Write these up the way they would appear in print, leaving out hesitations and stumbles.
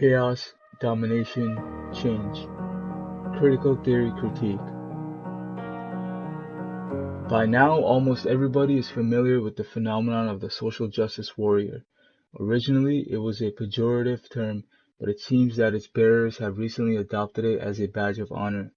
Chaos, Domination, Change. Critical Theory Critique. By now, almost everybody is familiar with the phenomenon of the social justice warrior. Originally, it was a pejorative term, but it seems that its bearers have recently adopted it as a badge of honor.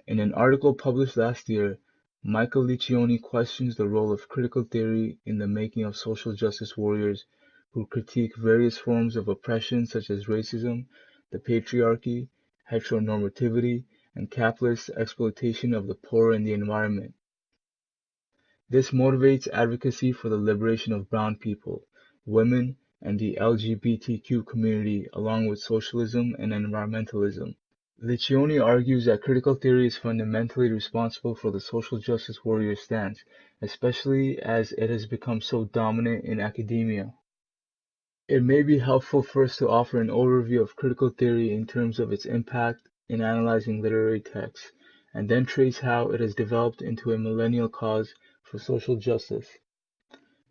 In an article published last year, Michael Liccioni questions the role of critical theory in the making of social justice warriors who critique various forms of oppression such as racism, the patriarchy, heteronormativity, and capitalist exploitation of the poor and the environment. This motivates advocacy for the liberation of brown people, women, and the LGBTQ community, along with socialism and environmentalism. Liccioni argues that critical theory is fundamentally responsible for the social justice warrior stance, especially as it has become so dominant in academia. It may be helpful first to offer an overview of critical theory in terms of its impact in analyzing literary texts, and then trace how it has developed into a millennial cause for social justice.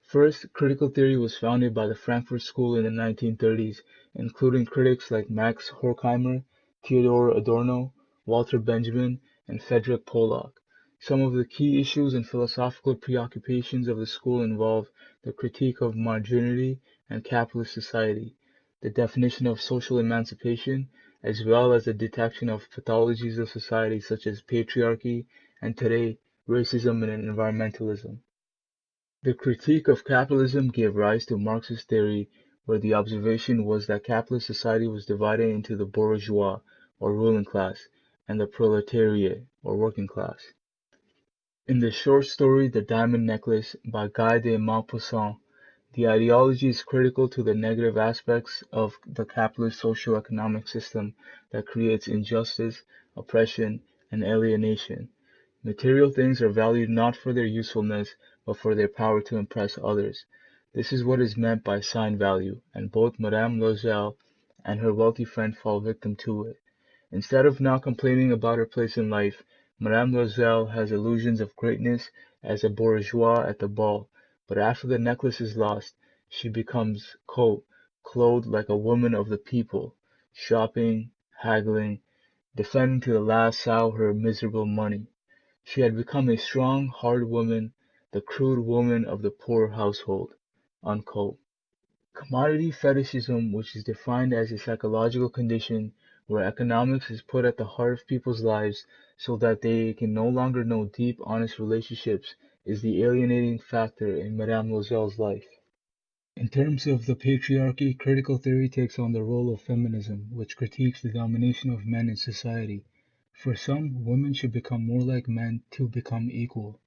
First, critical theory was founded by the Frankfurt School in the 1930s, including critics like Max Horkheimer, Theodor Adorno, Walter Benjamin, and Friedrich Pollock. Some of the key issues and philosophical preoccupations of the school involve the critique of modernity and capitalist society, the definition of social emancipation, as well as the detection of pathologies of society such as patriarchy and today racism and environmentalism. The critique of capitalism gave rise to Marxist theory, where the observation was that capitalist society was divided into the bourgeois, or ruling class, and the proletariat, or working class. In the short story The Diamond Necklace by Guy de Maupassant, the ideology is critical to the negative aspects of the capitalist socio-economic system that creates injustice, oppression, and alienation. Material things are valued not for their usefulness, but for their power to impress others. This is what is meant by sign value, and both Madame Loisel and her wealthy friend fall victim to it. Instead of now complaining about her place in life, Madame Loisel has illusions of greatness as a bourgeois at the ball, but after the necklace is lost, she becomes clothed like a woman of the people, shopping, haggling, defending to the last sow her miserable money. She had become a strong, hard woman, the crude woman of the poor household. Unquote. Commodity fetishism, which is defined as a psychological condition where economics is put at the heart of people's lives so that they can no longer know deep, honest relationships, is the alienating factor in Madame Loisel's life. In terms of the patriarchy, critical theory takes on the role of feminism, which critiques the domination of men in society. For some, women should become more like men to become equal.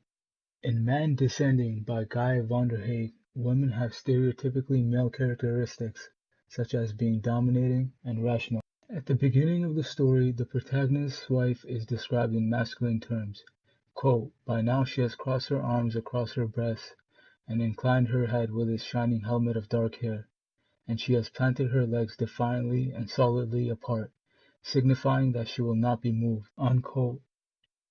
In Man Descending by Guy van der Heijden, women have stereotypically male characteristics, such as being dominating and rational. At the beginning of the story, the protagonist's wife is described in masculine terms. By now she has crossed her arms across her breasts and inclined her head with its shining helmet of dark hair, and she has planted her legs defiantly and solidly apart, signifying that she will not be moved. Unquote.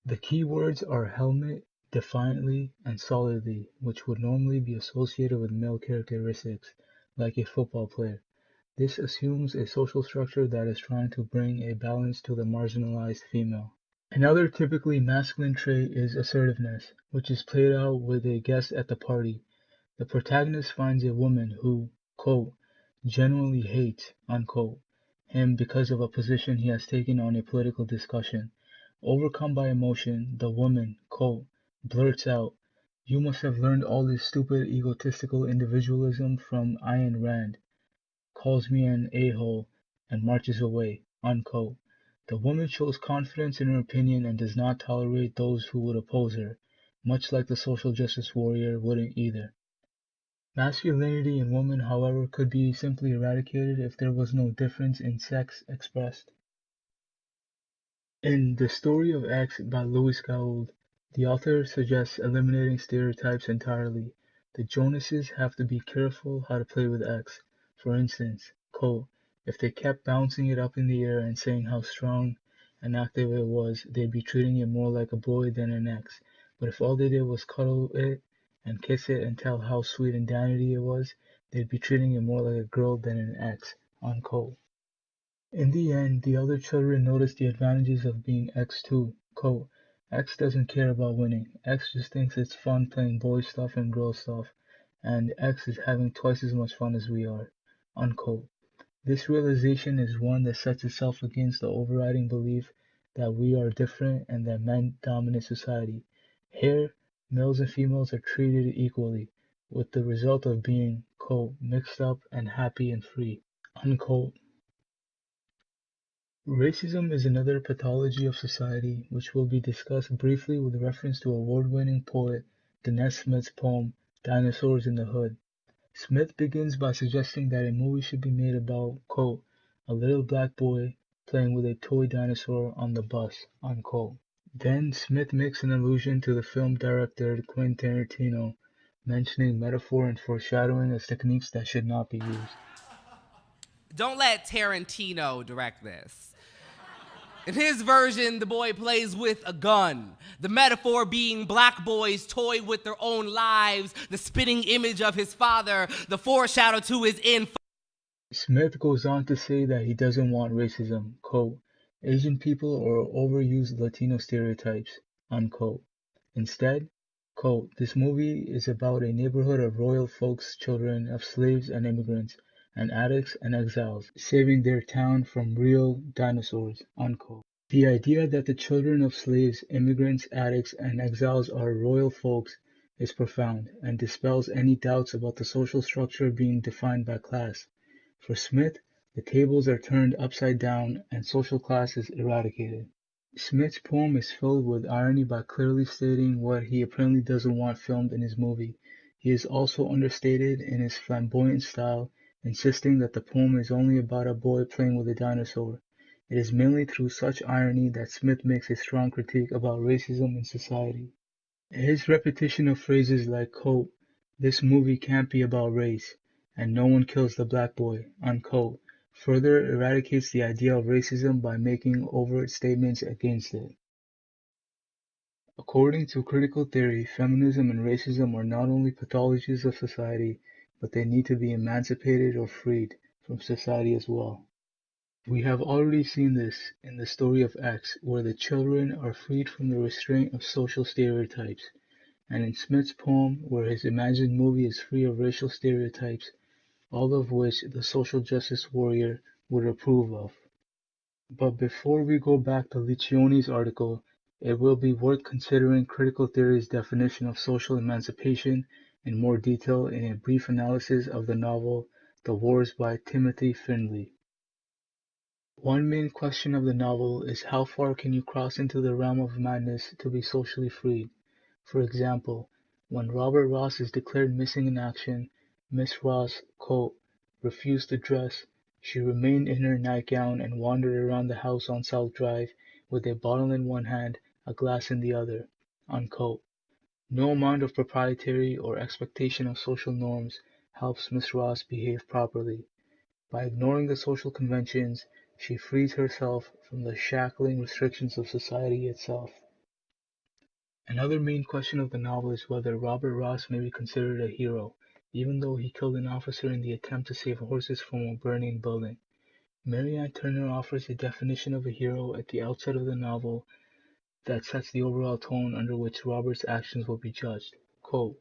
The key words are helmet, defiantly, and solidly, which would normally be associated with male characteristics, like a football player. This assumes a social structure that is trying to bring a balance to the marginalized female. Another typically masculine trait is assertiveness, which is played out with a guest at the party. The protagonist finds a woman who, "genuinely hates," him because of a position he has taken on a political discussion. Overcome by emotion, the woman, "blurts out, 'You must have learned all this stupid egotistical individualism from Ayn Rand,' calls me an a-hole, and marches away." Unquote. The woman shows confidence in her opinion and does not tolerate those who would oppose her, much like the social justice warrior wouldn't either. Masculinity in women, however, could be simply eradicated if there was no difference in sex expressed. In The Story of X by Louis Gould, the author suggests eliminating stereotypes entirely. The Jonases have to be careful how to play with X. For instance, "if they kept bouncing it up in the air and saying how strong and active it was, they'd be treating it more like a boy than an X. But if all they did was cuddle it and kiss it and tell how sweet and dandy it was, they'd be treating it more like a girl than an X." Unquote. In the end, the other children notice the advantages of being X too. Quote, X doesn't care about winning. X just thinks it's fun playing boy stuff and girl stuff, and X is having twice as much fun as we are. Unquote. This realization is one that sets itself against the overriding belief that we are different and that men dominate society. Here, males and females are treated equally, with the result of being, quote, mixed up and happy and free, unquote. Racism is another pathology of society which will be discussed briefly with reference to award-winning poet Danez Smith's poem Dinosaurs in the Hood. Smith begins by suggesting that a movie should be made about, quote, a little black boy playing with a toy dinosaur on the bus, unquote. Then Smith makes an allusion to the film director Quentin Tarantino, mentioning metaphor and foreshadowing as techniques that should not be used. Don't let Tarantino direct this. In his version, the boy plays with a gun. The metaphor being black boys toy with their own lives, the spitting image of his father, the foreshadow to his end. Smith goes on to say that he doesn't want racism, quote, Asian people or overused Latino stereotypes, unquote. Instead, quote, this movie is about a neighborhood of royal folks, children of slaves and immigrants, and addicts and exiles, saving their town from real dinosaurs, unquote. The idea that the children of slaves, immigrants, addicts, and exiles are royal folks is profound, and dispels any doubts about the social structure being defined by class. For Smith, the tables are turned upside down and social class is eradicated. Smith's poem is filled with irony by clearly stating what he apparently doesn't want filmed in his movie. He is also understated in his flamboyant style, insisting that the poem is only about a boy playing with a dinosaur. It is mainly through such irony that Smith makes a strong critique about racism in society. His repetition of phrases like, quote, this movie can't be about race, and no one kills the black boy, unquote, further eradicates the idea of racism by making overt statements against it. According to critical theory, feminism and racism are not only pathologies of society, but they need to be emancipated or freed from society as well. We have already seen this in the story of X, where the children are freed from the restraint of social stereotypes, and in Smith's poem, where his imagined movie is free of racial stereotypes, all of which the social justice warrior would approve of. But before we go back to Liccioni's article, it will be worth considering critical theory's definition of social emancipation in more detail in a brief analysis of the novel The Wars by Timothy Findley. One main question of the novel is how far can you cross into the realm of madness to be socially freed? For example, when Robert Ross is declared missing in action, Miss Ross, quote, refused to dress. She remained in her nightgown and wandered around the house on South Drive with a bottle in one hand, a glass in the other, unquote. No amount of proprietary or expectation of social norms helps Miss Ross behave properly. By ignoring the social conventions, she frees herself from the shackling restrictions of society itself. Another main question of the novel is whether Robert Ross may be considered a hero, even though he killed an officer in the attempt to save horses from a burning building. Marianne Turner offers a definition of a hero at the outset of the novel that sets the overall tone under which Robert's actions will be judged. Quote,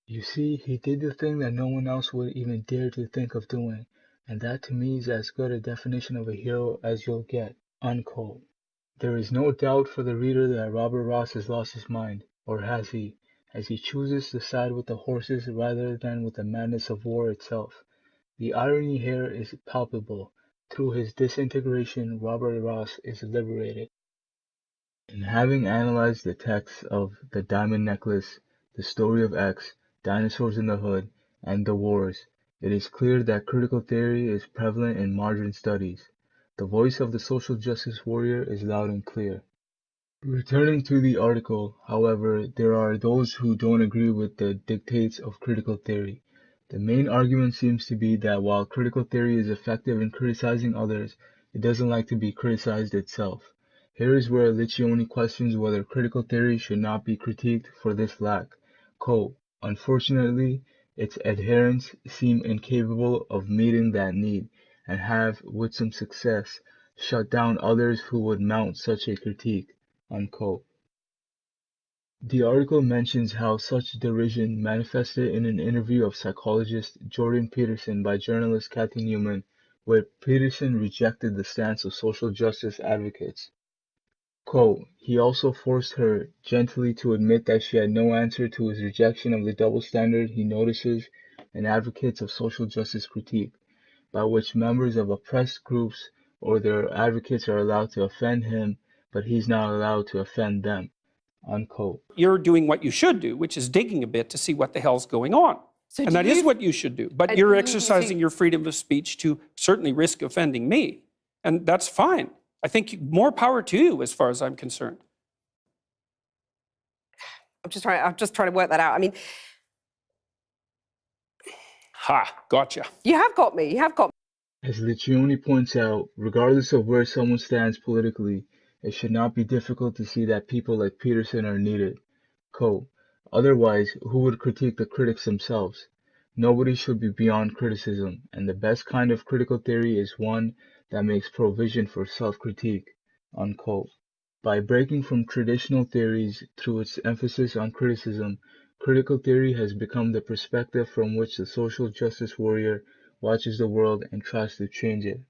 you see, he did the thing that no one else would even dare to think of doing, and that to me is as good a definition of a hero as you'll get. Unquote. There is no doubt for the reader that Robert Ross has lost his mind, or has he, as he chooses to side with the horses rather than with the madness of war itself. The irony here is palpable. Through his disintegration, Robert Ross is liberated. In having analyzed the texts of The Diamond Necklace, The Story of X, Dinosaurs in the Hood, and The Wars, it is clear that critical theory is prevalent in modern studies. The voice of the social justice warrior is loud and clear. Returning to the article, however, there are those who don't agree with the dictates of critical theory. The main argument seems to be that while critical theory is effective in criticizing others, it doesn't like to be criticized itself. Here is where Liccioni questions whether critical theory should not be critiqued for this lack. Quote, unfortunately, its adherents seem incapable of meeting that need, and have, with some success, shut down others who would mount such a critique, unquote. The article mentions how such derision manifested in an interview of psychologist Jordan Peterson by journalist Cathy Newman, where Peterson rejected the stance of social justice advocates. Quote, he also forced her gently to admit that she had no answer to his rejection of the double standard he notices in advocates of social justice critique, by which members of oppressed groups or their advocates are allowed to offend him, but he's not allowed to offend them, unquote. You're doing what you should do, which is digging a bit to see what the hell's going on. So and that is what you should do. But you're exercising your freedom of speech to certainly risk offending me. And that's fine. I think more power to you as far as I'm concerned. I'm just trying to work that out. I mean, Gotcha. you have got me. You have got me. As Liccioni points out, regardless of where someone stands politically, it should not be difficult to see that people like Peterson are needed. Quote, otherwise, who would critique the critics themselves? Nobody should be beyond criticism, and the best kind of critical theory is one that makes provision for self-critique, unquote. By breaking from traditional theories through its emphasis on criticism, critical theory has become the perspective from which the social justice warrior watches the world and tries to change it.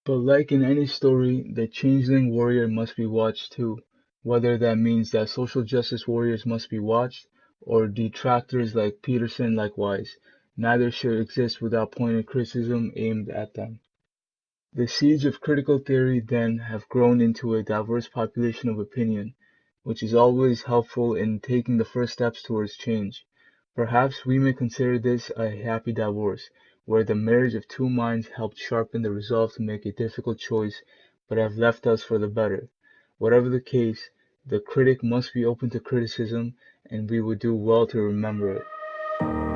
But like in any story, the changeling warrior must be watched too, whether that means that social justice warriors must be watched, or detractors like Peterson likewise. Neither should exist without pointed criticism aimed at them. The seeds of critical theory, then, have grown into a diverse population of opinion, which is always helpful in taking the first steps towards change. Perhaps we may consider this a happy divorce, where the marriage of two minds helped sharpen the resolve to make a difficult choice, but have left us for the better. Whatever the case, the critic must be open to criticism, and we would do well to remember it.